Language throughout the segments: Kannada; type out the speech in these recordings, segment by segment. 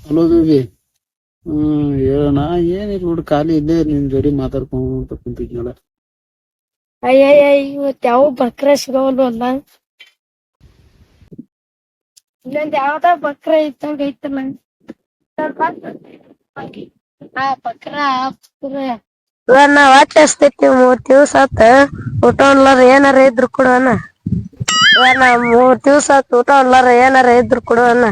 Hello baby. ಹೇಳೋಣ. ಏನಿಲ್ಲ ನೋಡು, ಖಾಲಿ ಇಲ್ಲೇ ನಿನ್ ಜೋಡಿ ಮಾತಾಡ್ಕೊಂತ ಕುಂತಿದ್ನಲ್ಲ. ಅಯ್ಯಯ್ಯ ಇವತ್ ಯಾವ ಬಕ್ರ ಸಿಗವಲ್ವಲ್ಲ. ಇನ್ನೊಂದ್ ಯಾವ್ದ ಬಕ್ರ ಇದ್ದಂಗ ಐತಲ್ಲ. ಬಕ್ರ ಹೊಟ್ಟೆ ಹಸ್ತೈತಿ 3 ದಿವ್ಸ ಆತ ಊಟ ಉಣ್ಲಾರ ಏನಾರ ಇದ್ರು ಕೊಡುವನ. 3 ದಿವ್ಸ ಆತ ಊಟ ಉಣ್ಲಾರ ಏನಾರ ಇದ್ರು ಕೊಡುವನ.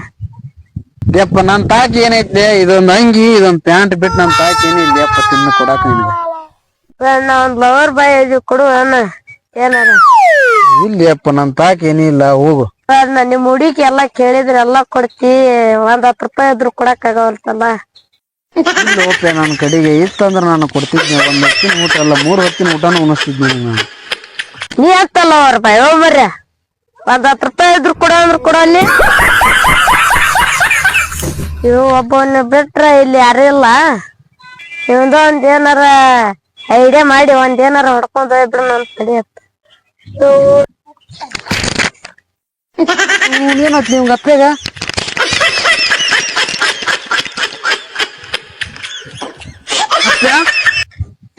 ಯಪ್ಪ ನನ್ ತಾಕ ಏನೈತ್ಲೆ, ಇದೊಂದ್ ಅಂಗಿ ಇದೊಂದ್ ಪ್ಯಾಂಟ್ ಬಿಟ್ಟು ನನ್ ತಾಕ ಏನಿಲ್ಲ ಯಪ್ಪ ತಿನ್ನ ಕೊಡಾಕ ನಿನಗ. ಒಂದ್ ಲವರ್ ಬಾಯ್ ಇದು ಕೊಡುವನ ಏನಾರ. ಇಲ್ಲಿ ಯಪ್ಪ ನನ್ ತಾಕ ಏನಿಲ್ಲ, ಹೋಗು. ನಿಮ್ ಹುಡುಗಿ ಎಲ್ಲಾ ಕೇಳಿದ್ರ ಎಲ್ಲಾ ಕೊಡ್ತಿ, 1 10 ರೂಪಾಯಿ ಇದ್ರು ಕೊಡಕ್ ಆಗವಲ್ತಲ್ಲ. ಇಲ್ಲ ಓಪೆ, ನನ್ ಕಡೆಗೆ ಇತ್ತಂದ್ರ ನಾನು ಕೊಡ್ತಿದ್ನಿ. 1 ಹೊತ್ತಿನ ಊಟ ಅಲ್ಲ 3 ಹೊತ್ತಿನ ಊಟನೂ ಉಣಿಸ್ತಿದ್ನಿ ನಾನು. ನೀ ಅಂತಲ್ಲ ಅವ್ರ ಬಾಯ್ ಹೋಗ್ಬರ್ರ. 1 10 ರೂಪಾಯಿ ಇದ್ರು ಕೊಡ ಅಂದ್ರ ಕೊಡಲ್ಲಿ. ಇವ್ ಒಬ್ಬವನ್ನ ಬಿಟ್ರ ಇಲ್ಲಿ ಯಾರು ಇಲ್ಲ. ಇವಂದ ಒಂದ್ ಏನಾರ ಐಡಿಯಾ ಮಾಡಿ ಒಂದ್ ಏನಾರ ಹೊಡ್ಕೊಂಡ್ ಹೋಗ್ಬಿಡು ನನ್ ತಡಿಯತ್ತ. ಏನಾತ್ ನಿಮ್ಗ ಅಪ್ಪಗ?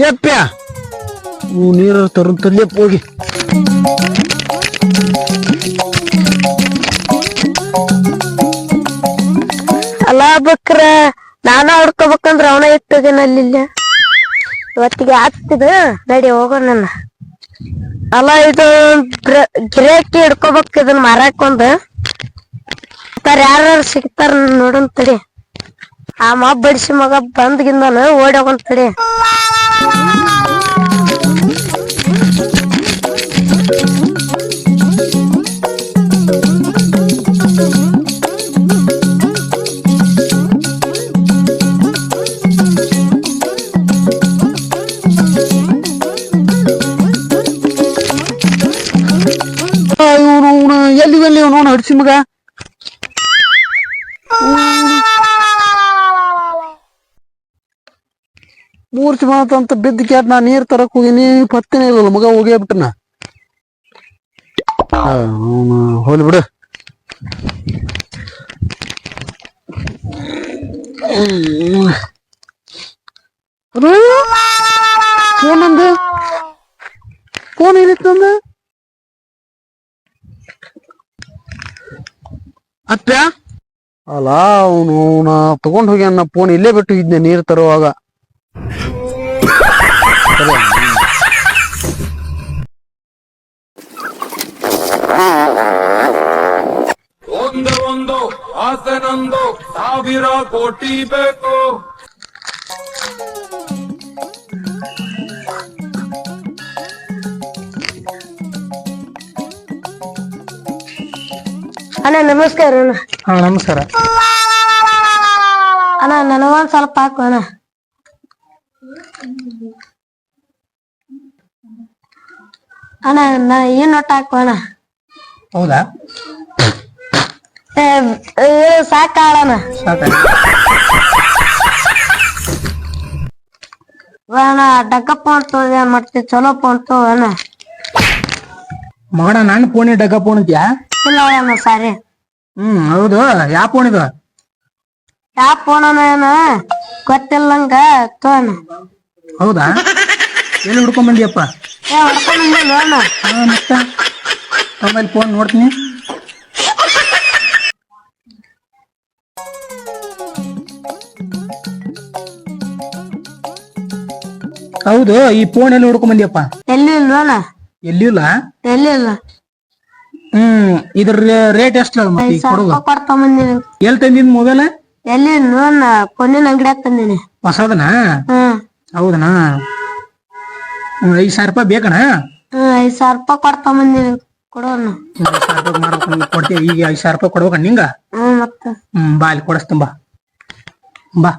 ಯಪ್ಪ ನೀರು ತರ್ಲಿಯಪ್ಪ ಹೋಗಿ. ಅಲ್ಲ ಬಕ್ರ ನಾನ ಹೊಡ್ಕೋಬೇಕಂದ್ರ ಅವನ ಇಟ್ಟೋಗೇನಲ್ಲಿ ಇವತ್ತಿಗೆ ಆಗ್ತಿದ ನಡಿ ಹೋಗೋಣ. ಅಲ್ಲ ಇದು ಗಿರಾಕಿ ಹಿಡ್ಕೋಬೇಕ, ಇದನ್ ಮಾರಾಕೊಂಡ್ ಯಾರು ಸಿಗ್ತಾರ ನೋಡನ್ ತಡಿ. ಆ ಮಬ್ಬ ಬಡಿಸಿ ಮಗ ಬಂದ್ಗಿಂದನು ಓಡಿ ಹೋಗನ್ ತಡಿ. ಎಲ್ಲಿ ನೋಣ ಹಡ್ಸಿ ಮಗ. ಮೂರ್ತಿ ಮಾತಂತ ಬಿದ್ದ ಕ್ಯಾಟ್ ನಾ ನೀರ್ ತರಕ್ ಹೋಗಿನಿ, ಪತ್ತಿನ ಇಲ್ಲಲ್ಲ ಮಗ, ಹೋಗೇ ಬಿಟ್ಟನ. ಹೋಲಿ ಬಿಡು. ಫೋನ್ ಅಂದ, ಫೋನ್ ಏನಿತ್ತು ಅಂದ? ಅಪ್ಪ ಅಲ್ಲ ಅವನು ತಗೊಂಡ್ ಹೋಗ್ಯಾನ ಫೋನ್, ಇಲ್ಲೇ ಬಿಟ್ಟು ಇದ್ನೆ ನೀರ್ ತರುವಾಗ. ಒಂದು ಆಸೆನೊಂದು 1000 ಕೋಟಿ ಬೇಕು. ಅಣ್ಣ ನಮಸ್ಕಾರ. ಹಾ ನಮಸ್ಕಾರ ಅಣ್ಣ ನನಗೊಂದ್ ಸ್ವಲ್ಪ ಹಾಕು ಅಣ್ಣ. ಅಣ್ಣ ಈ ನೋಟ್ ಹಾಕು ಅಣ್ಣ. ಹೌದಾ? ಸಾಕಾಳಣ್ಣ. ಅಣ್ಣ ಡಗ್ಗ ಫೋನ್ ತೋದೆ ಮತ್ತೆ ಚಲೋ ಫೋನ್ ತೋ ಅಣ್ಣ. ಮಗಣ ನಾನು ಫೋನ್ ಡಗ್ಗ ಫೋನ್ ಇದ್ಯಾ? ಇಲ್ಲ ಅಣ್ಣ ಸಾರಿ. ಹೌದು. ಯಾವ ಫೋನ್ ಇದು? ಯಾವ ಫೋನ್ ಅಣ್ಣ ಗೊತ್ತಿಲ್ಲಂಗ ತೋ ಅಣ್ಣ. ಹೌದಾ? ಎಲ್ಲಿ ಹುಡ್ಕೊಂಡ್ ಬಂದಿಯಪ್ಪ? ಹೊಡ್ಕೊಂಡ್ ಬಂದಿಲ್ಲ ಅಣ್ಣ. ಮತ್ತೆ ಆಮೇಲೆ ಫೋನ್ ನೋಡ್ತೀನಿ. ಹೌದು, ಈ ಫೋನ್ ಎಲ್ಲಿ ಹುಡ್ಕೊಂಡ್ ಬಂದಿಯಪ್ಪ? ಎಲ್ಲಿ ಇಲ್ವಣ್ಣ? ಎಲ್ಲಿಲ್ಲ? ಎಲ್ಲಿಲ್ಲ. ಇದ್ರ ರೇಟ್ ಎಷ್ಟು? ಕೊಡ್ತಾ ಬಂದಿನಿ. ಎಲ್ಲಿ ತಂದಿದ್ ಮೊಬೈಲ್? ಎಲ್ಲಿ ನೋಡ ಫೋನಿನ ಅಂಗಡಿಯಾಗ ತಂದಿನಿ. ಹೊಸದನಾ? ಹೌದನಾ? 5,000 ರೂಪಾಯಿ ಬೇಕಣ? 5,000 ರೂಪಾಯಿ ಕೊಡ್ತಾ ಬಂದಿನಿ. ಕೊಡೋಣ. 5,000 ರೂಪಾಯಿ ಮಾಡ್ಬೇಕು ಕೊಡ್ತೀವಿ. ಈಗ 5,000 ರೂಪಾಯಿ ಕೊಡ್ಬೇಕ ನಿಂಗ? ಮತ್ತ ಬಾ ಅಲ್ಲಿ ಕೊಡಸ್ತೀನಿ ಬಾ. ಬಾ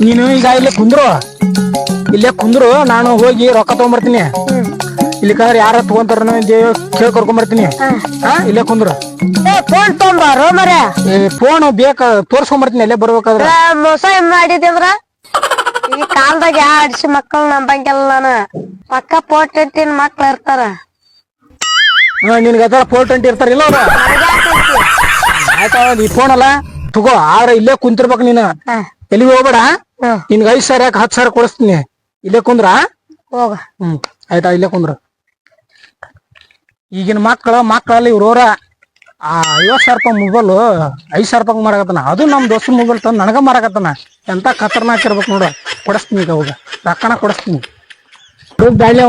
ನೀನು ಈಗ ಇಲ್ಲೇ ಕುಂದ್ರು ನಾನು ಹೋಗಿ ರೊಕ್ಕ ತಗೊಂಡ್ಬರ್ತೀನಿ. ಇಲ್ಲಿಕಂದ್ರೆ ಯಾರ ತಗೊಂತಾರ ಕೇಳಿ ಕರ್ಕೊಂಡ್ ಬರ್ತೀನಿ. ಇಲ್ಲೇ ಕುಂದ್ರು. ಫೋನ್ ತೊಗೊಂಬಾರೋ ಮರೆ. ಫೋನ್ ಬೇಕ ತೋರ್ಸ್ಕೊಂಡ್ಬರ್ತೀನಿ ಅಲ್ಲೇ ಬರ್ಬೇಕಾದ್ರ. ಮೋಸ ಮಾಡಿದ್ಯಂದ್ರ ಈ ಕಾಲದಾಗ ಯಾ ಅಡ್ಸಿ ಮಕ್ಕಳು ನಂಬಂಗಿಲ್ಲ. ಪಕ್ಕ ಪೋಟಿನ ಮಕ್ಳು ಇರ್ತಾರ. ನಿನ್ಗೆ ಅದ್ರ 420 ಇರ್ತಾರಿಲ್ಲ ಅವ್ರ ಆಯ್ತಾ ಈ ಫೋನ್ ಅಲ್ಲ ತಗೋ ಆದ್ರ ಇಲ್ಲೇ ಕುಂತಿರ್ಬೇಕು ನೀನು ಎಲ್ಲಿಗೆ ಹೋಗ್ಬೇಡ ನಿನ್ಗೆ 5,000 ಯಾಕೆ 10,000 ಕೊಡಿಸ್ತೀನಿ ಇಲ್ಲೇ ಕುಂದ್ರ ಹೋಗ ಆಯ್ತಾ ಇಲ್ಲೇ ಕುಂದ್ರ ಈಗಿನ ಮಕ್ಕಳಲ್ಲಿ ಇವ್ರವ್ರ 50,000 ರೂಪಾಯಿ ಮೊಬೈಲ್ 5,000 ರೂಪಾಯಿ ಮಾರಾಕತ್ತಾನ ಅದು ನಮ್ ದೋಸ್ತ ಮೊಬೈಲ್ ತಂದು ನನಗ ಮಾರಾಕತ್ತಾನ ಎಂತ ಖತರ್ನಾಕ್ ಇರ್ಬೇಕು ನೋಡ ಕೊಡಿಸ್ತೀನಿ ಈಗ ಹೋಗ ರೊಕ್ಕನ ಕೊಡಿಸ್ತೀನಿ ಬ್ಯಾಳೆ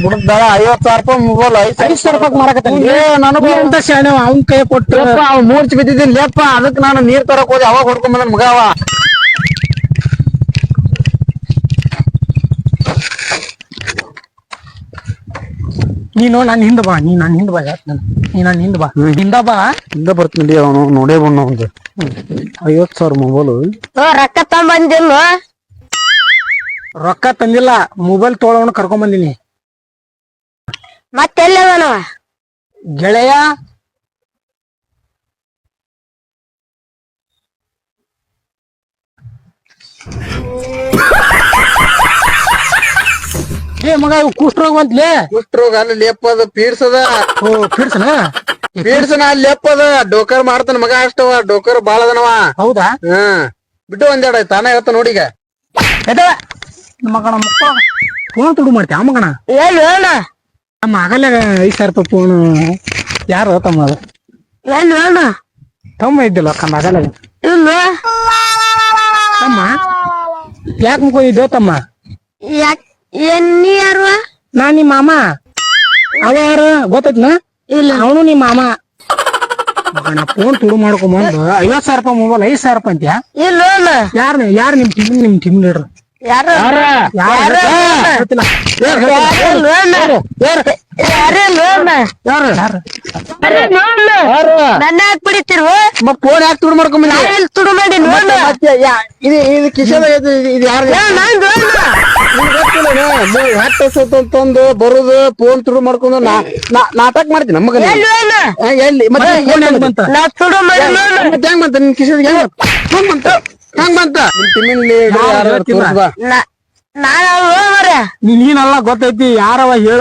ಬಿಡದಾಳ 50,000 ರೂಪಾಯಿ ಮೊಬೈಲ್ 5,000 ರೂಪಾಯಿ ಮಾರಾಕತ್ತಾನ ನನಗೂ ಅಂತ ಶಾಣೆ ಅವ್ನ ಕೈ ಕೊಟ್ಟು ಮೂರ್ಚ್ ಬಿದ್ದಿದ್ದೀನಿ ಲೇಪ ಅದಕ್ಕೆ ನಾನು ನೀರ್ ತರಕ್ ಹೋದೆ ಅವಾಗ ಹೊಡ್ಕೊಂಡ್ ಬಂದ ಮಗ ಅವ ನೀನು ನನ್ನ ಹಿಂದ ಬಾ ನೀ ನನ್ನ ಹಿಂದ ಬಾ ನೀ ನನ್ನ ಹಿಂದ ಬಾ ಹಿಂದ ಬರ್ತೀನಿ ಅವನು ನೋಡೇ ಬಣ್ಣ ಒಂದು 50,000 ಮೊಬೈಲ್ ರೊಕ್ಕ ತಗೊಂಬಂದಿಲ್ಲ ರೊಕ್ಕ ತಂದಿಲ್ಲ ಮೊಬೈಲ್ ತೊಗೊಳವನು ಕರ್ಕೊಂಡ್ ಬಂದಿನಿ ಮತ್ತೆಲ್ಲವನವ ಗೆಳೆಯ ಏ ಮಗ ಇವ್ ಕುಷ್ಟ್ರೋಗ ಬಂತ್ಲೇ ಕುಷ್ಟ್ರೋಗ ಅಲ್ಲಿ ಲೇಪ ಅದ ಪೀಡ್ಸದ ಓ ಫಿಡ್ಸನ ಪೀಡ್ಸನ ಅಲ್ಲಿ ಲೇಪ ಅದ ಡೋಕರ್ ಮಾಡ್ತಾನ ಮಗ ಅಷ್ಟವ ಡೋಕರ್ ಬಾಳ ಅದನವ ಹೌದಾ ಬಿಟ್ಟು ಒಂದೆರಡು ತಾನ ಹೇಳ್ತ ನೋಡಿಗ ಎದ ಮಗಣ ಮಕ್ಕ ಫೋನ್ ತುಡು ಮಾಡ್ತೀಯ ಮಗಣ ಎಲ್ಲಿ ಹೇಳ ನಮ್ಮ ಆಗಲ್ಲ 5,000 ರೂಪಾಯಿ ಫೋನ್ ಯಾರು ತಮ್ಮ ಅದು ಎಲ್ಲಿ ಹೇಳ ತಮ್ಮ ಇದ್ದಿಲ್ಲ ಕಂದ ಆಗಲ್ಲ ಇಲ್ಲ ತಮ್ಮ ಯಾಕೆ ಮುಕೊಂಡಿದ್ದೆ ತಮ್ಮ ನೀ ಯಾರು ನಾ ನಿಮ್ಮ ಮಾಮ ಅವ ಯಾರು ಗೊತ್ತೈತ್ನ ಇಲ್ಲ ಅವನು ನಿಮ್ಮ ಮಾಮ ಮಗಣ ಫೋನ್ ತುಡು ಮಾಡ್ಕೊಂಬಂದು 50,000 ರೂಪಾಯಿ ಮೊಬೈಲ್ 5,000 ರೂಪಾಯಿ ಅಂತ್ಯಾ ಇಲ್ಲ ಯಾರು ನಿಮ್ ಟೀಮ್ ಲೀಡರ್ ಯಾರು ನನ್ನ ಯಾಕೆ ಬಿಡಿತಿರುವ ಫೋನ್ ಯಾಕೆ ತುಡು ಮಾಡ್ಕೊಂಬ ತುಡು ಮಾಡಿ ಇದು ಕಿಶದ ಇದು ಯಾರು ತಂದು ಬರುದು ಫೋನ್ ತುಡು ಮಾಡ್ಕೊಂಡು ನಾಟಕ ಮಾಡ್ತೀನಿ ನಮಗ ಎಲ್ಲಿ ಮತ್ತೆ ನಾ ತುಡು ಮಾಡಿ ಹೆಂಗ್ ಬಂತ ನಿನ್ ಕಿಶದ ಹೆಂಗ್ ಬಂತ ನಿಮ್ ತಿಮ್ಮಿನಲ್ಲಿ ನಾನು ನೀನಲ್ಲ ಗೊತ್ತೈತಿ ಯಾರವ ಹೇಳ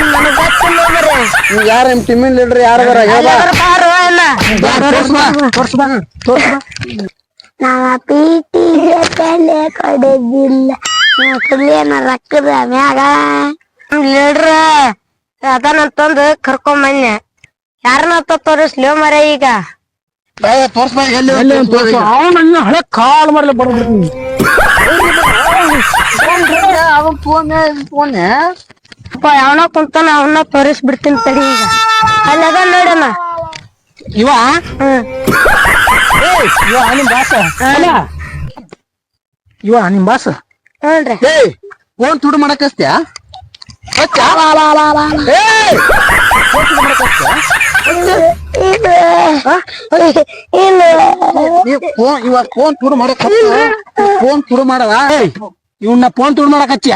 ನನಗ್ ಗೊತ್ತಿಲ್ಲ ಮರೆ ಯಾರ ನಿಮ್ ಟಿಮ್ಮಿನ ಲೀಡರ್ ಯಾರದಾರ ನಮ್ಮ ಪೀಟಿ ಜೊತೆಲೆ ಕೊಡದಿಲ್ಲ ಕುಲಿಯನ ರಕ್ಕದ ಮ್ಯಾಗ ಲೀಡ್ರ ಅದನ್ನಂತಂದು ಕರ್ಕೊಂಡ್ ಬನ್ನಿ ಯಾರನ್ನ ತೋರಿಸ್ಲಿ ಮರ ಈಗ ಅವನ ಹಳೆ ಕಾಲ್ ಮರಲಿ ಬರ್ಬಿಡ್ತೀನಿ ಅಪ್ಪ ಯಾವನ ಕುಂತಾನ ಅವನ್ನ ತೋರಿಸ್ಬಿಡ್ತೀನಿ ತಡಿ ಈಗ ಅಲ್ಲದ ನೋಡಣ ಇವ ನಿಮ್ ಬಾಸ ಇವ ನಿಮ್ ಬಾಸ ನೋಡ್ರಿ ಫೋನ್ ತುಡು ಮಾಡಕ್ ಹಚ್ತ್ಯಾ ಇವಾಗ ಫೋನ್ ತುಡು ಮಾಡಕ್ ಫೋನ್ ತುಡು ಮಾಡದ ಇವನ್ನ ಫೋನ್ ತುಡು ಮಾಡಕ್ ಹಚ್ಚಿಯ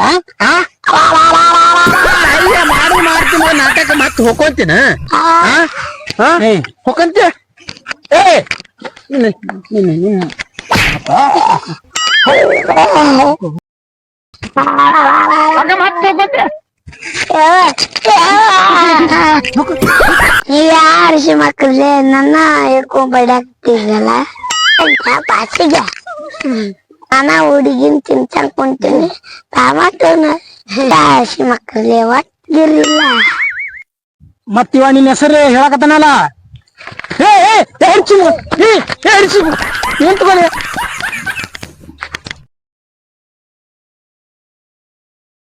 ಮಾಡ್ತೀನಿ ನಾಟಕ ಮತ್ ಹೋಗ್ಕೊಂತೀನ ಹೋಗಂತ ಯಾರಿಸಿ ಮಕ್ಕಳೇ ನನ್ನ ಹಿಡ್ಕೊಂಡ್ ಬಡಾಕ್ತಿದ್ರಲ್ಲ ಪಾಸಿಗೆ ನಾನ ಹುಡುಗಿನ ತಿನ್ಸಂಗ್ ಕುಂತೀನಿ ಟಮಾಟೋನ ಯಾರಿಸಿ ಮಕ್ಕಳೇ ಒಟ್ಟಿರ್ಲಿಲ್ಲ ಮತ್ ಇವ ನಿನ್ ಹೆಸರು ಹೇಳಕತ್ತಾನಲ್ಲ